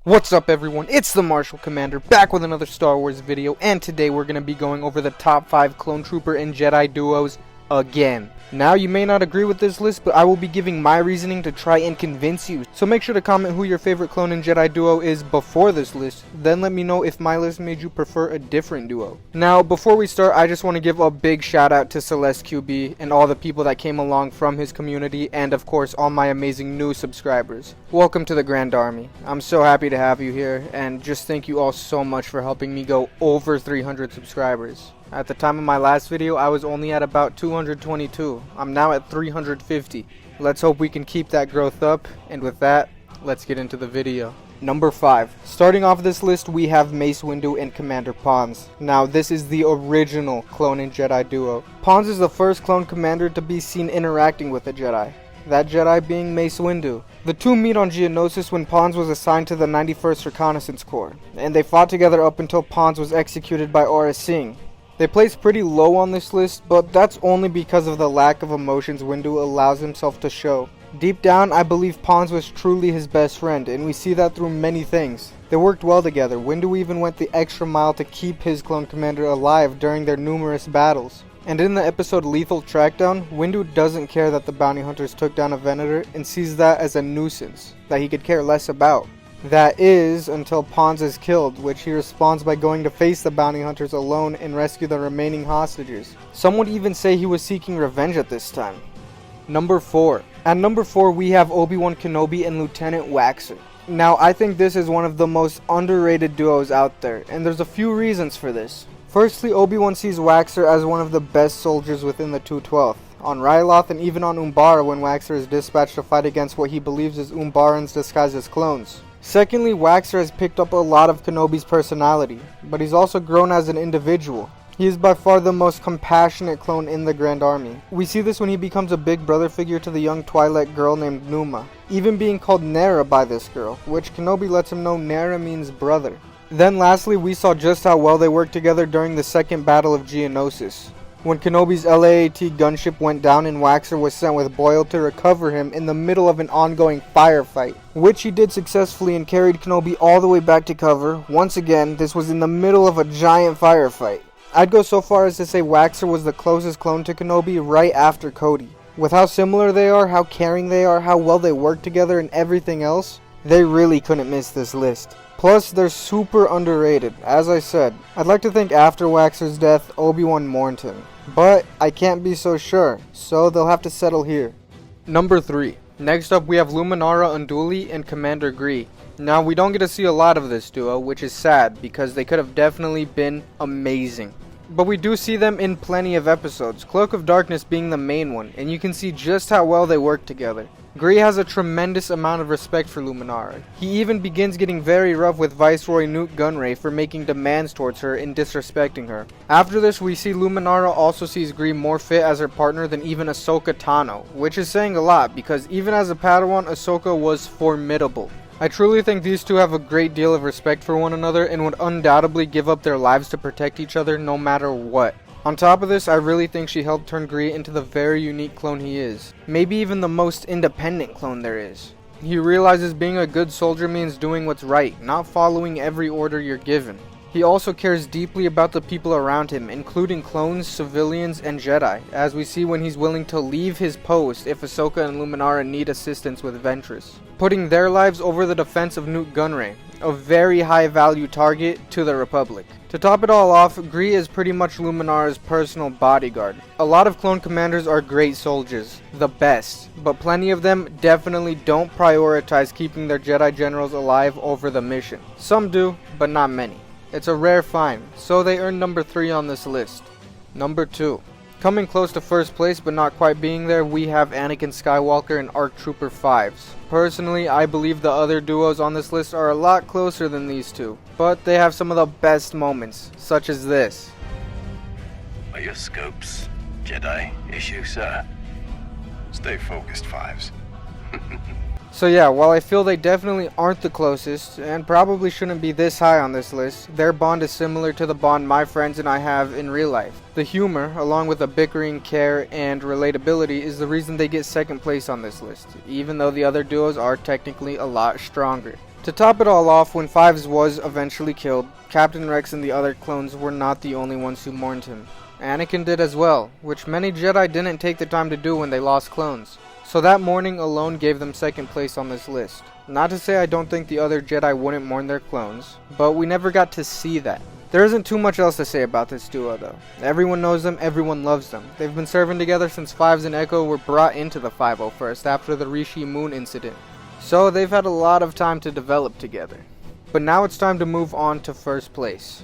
What's up everyone, it's the Marshal Commander back with another Star Wars video, and today we're going to be going over the top 5 Clone Trooper and Jedi duos again. Now you may not agree with this list, but I will be giving my reasoning to try and convince you. So make sure to comment who your favorite Clone and Jedi duo is before this list, then let me know if my list made you prefer a different duo. Now before we start, I just want to give a big shout out to Celeste QB and all the people that came along from his community, and of course all my amazing new subscribers. Welcome to the Grand Army. I'm so happy to have you here, and just thank you all so much for helping me go over 300 subscribers. At the time of my last video, I was only at about 222. I'm now at 350. Let's hope we can keep that growth up, and with that, let's get into the video. Number 5. Starting off this list, we have Mace Windu and Commander Pons. Now, this is the original Clone and Jedi duo. Pons is the first Clone Commander to be seen interacting with a Jedi. That Jedi being Mace Windu. The two meet on Geonosis when Pons was assigned to the 91st Reconnaissance Corps, and they fought together up until Pons was executed by Aurra Sing. They place pretty low on this list, but that's only because of the lack of emotions Windu allows himself to show. Deep down, I believe Pons was truly his best friend, and we see that through many things. They worked well together. Windu even went the extra mile to keep his clone commander alive during their numerous battles. And in the episode Lethal Trackdown, Windu doesn't care that the bounty hunters took down a Venator and sees that as a nuisance that he could care less about. That is, until Pons is killed, which he responds by going to face the bounty hunters alone and rescue the remaining hostages. Some would even say he was seeking revenge at this time. Number 4. At number 4 we have Obi-Wan Kenobi and Lieutenant Waxer. Now I think this is one of the most underrated duos out there, and there's a few reasons for this. Firstly, Obi-Wan sees Waxer as one of the best soldiers within the 212th. On Ryloth and even on Umbara when Waxer is dispatched to fight against what he believes is Umbarans disguised as clones. Secondly, Waxer has picked up a lot of Kenobi's personality, but he's also grown as an individual. He is by far the most compassionate clone in the Grand Army. We see this when he becomes a big brother figure to the young Twi'lek girl named Numa, even being called Nera by this girl, which Kenobi lets him know Nera means brother. Then lastly, we saw just how well they worked together during the second battle of Geonosis, when Kenobi's LAAT gunship went down and Waxer was sent with Boyle to recover him in the middle of an ongoing firefight, which he did successfully and carried Kenobi all the way back to cover. Once again, this was in the middle of a giant firefight. I'd go so far as to say Waxer was the closest clone to Kenobi right after Cody. With how similar they are, how caring they are, how well they work together and everything else, they really couldn't miss this list. Plus, they're super underrated. As I said, I'd like to think after Waxer's death, Obi-Wan mourned him. But I can't be so sure, so they'll have to settle here. Number 3. Next up we have Luminara Unduli and Commander Gree. Now we don't get to see a lot of this duo, which is sad because they could have definitely been amazing. But we do see them in plenty of episodes, Cloak of Darkness being the main one, and you can see just how well they work together. Gree has a tremendous amount of respect for Luminara. He even begins getting very rough with Viceroy Nute Gunray for making demands towards her and disrespecting her. After this, we see Luminara also sees Gree more fit as her partner than even Ahsoka Tano, which is saying a lot because even as a Padawan, Ahsoka was formidable. I truly think these two have a great deal of respect for one another and would undoubtedly give up their lives to protect each other no matter what. On top of this, I really think she helped turn Gree into the very unique clone he is. Maybe even the most independent clone there is. He realizes being a good soldier means doing what's right, not following every order you're given. He also cares deeply about the people around him, including clones, civilians, and Jedi, as we see when he's willing to leave his post if Ahsoka and Luminara need assistance with Ventress, putting their lives over the defense of Nute Gunray, a very high value target to the Republic. To top it all off, Gree is pretty much Luminara's personal bodyguard. A lot of clone commanders are great soldiers, the best, but plenty of them definitely don't prioritize keeping their Jedi generals alive over the mission. Some do, but not many. It's a rare find, so they earn number 3 on this list. Number 2. Coming close to first place but not quite being there, we have Anakin Skywalker and ARC Trooper Fives. Personally, I believe the other duos on this list are a lot closer than these two, but they have some of the best moments, such as this. Are your scopes Jedi issue, sir? Stay focused, Fives. So yeah, while I feel they definitely aren't the closest, and probably shouldn't be this high on this list, their bond is similar to the bond my friends and I have in real life. The humor, along with the bickering, care, and relatability is the reason they get second place on this list, even though the other duos are technically a lot stronger. To top it all off, when Fives was eventually killed, Captain Rex and the other clones were not the only ones who mourned him. Anakin did as well, which many Jedi didn't take the time to do when they lost clones. So that mourning alone gave them second place on this list. Not to say I don't think the other Jedi wouldn't mourn their clones, but we never got to see that. There isn't too much else to say about this duo though. Everyone knows them, everyone loves them. They've been serving together since Fives and Echo were brought into the 501st after the Rishi Moon incident. So they've had a lot of time to develop together. But now it's time to move on to first place.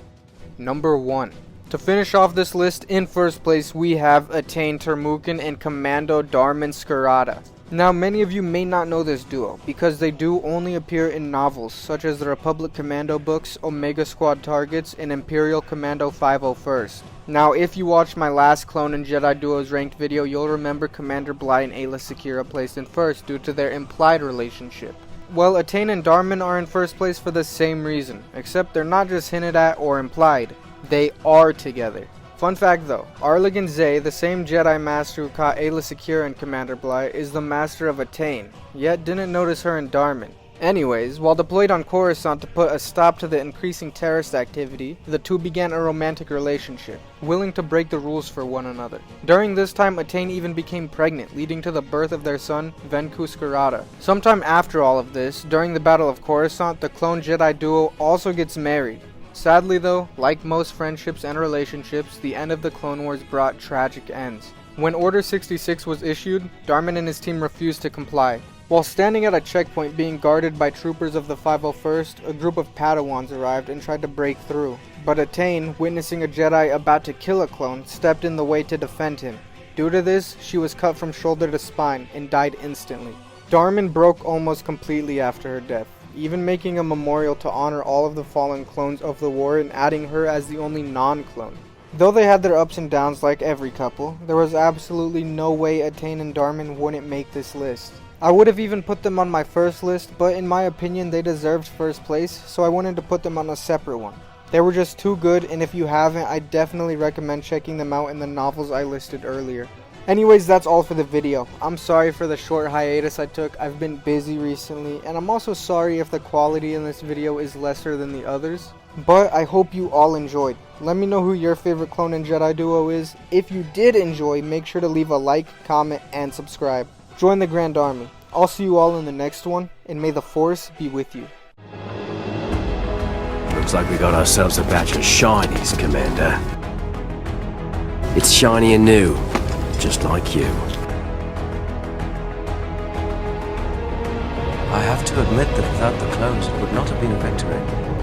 Number 1. To finish off this list, in first place we have Attain Termukin and Commando Darman Scarada. Now many of you may not know this duo, because they do only appear in novels such as the Republic Commando books, Omega Squad Targets, and Imperial Commando 501st. Now if you watched my last Clone and Jedi Duos ranked video, you'll remember Commander Bly and Ayla Secura placed in first due to their implied relationship. Well, Attain and Darman are in first place for the same reason, except they're not just hinted at or implied, they are together. Fun fact though, Arligan Zay, the same Jedi Master who caught Ayla Secura and Commander Bly, is the Master of Attain, yet didn't notice her in Darman. Anyways, while deployed on Coruscant to put a stop to the increasing terrorist activity, the two began a romantic relationship, willing to break the rules for one another. During this time, Attain even became pregnant, leading to the birth of their son, Venku Scarada. Sometime after all of this, during the Battle of Coruscant, the clone Jedi duo also gets married. Sadly though, like most friendships and relationships, the end of the Clone Wars brought tragic ends. When Order 66 was issued, Darman and his team refused to comply. While standing at a checkpoint being guarded by troopers of the 501st, a group of Padawans arrived and tried to break through. But Attain, witnessing a Jedi about to kill a clone, stepped in the way to defend him. Due to this, she was cut from shoulder to spine and died instantly. Darman broke almost completely after her death, even making a memorial to honor all of the fallen clones of the war and adding her as the only non-clone. Though they had their ups and downs like every couple, there was absolutely no way Attain and Darman wouldn't make this list. I would have even put them on my first list, but in my opinion they deserved first place, so I wanted to put them on a separate one. They were just too good, and if you haven't, I definitely recommend checking them out in the novels I listed earlier. Anyways, that's all for the video. I'm sorry for the short hiatus I took. I've been busy recently, and I'm also sorry if the quality in this video is lesser than the others. But I hope you all enjoyed. Let me know who your favorite Clone and Jedi duo is. If you did enjoy, make sure to leave a like, comment, and subscribe. Join the Grand Army. I'll see you all in the next one, and may the Force be with you. Looks like we got ourselves a batch of shinies, Commander. It's shiny and new. Just like you. I have to admit that without the clones it would not have been a victory.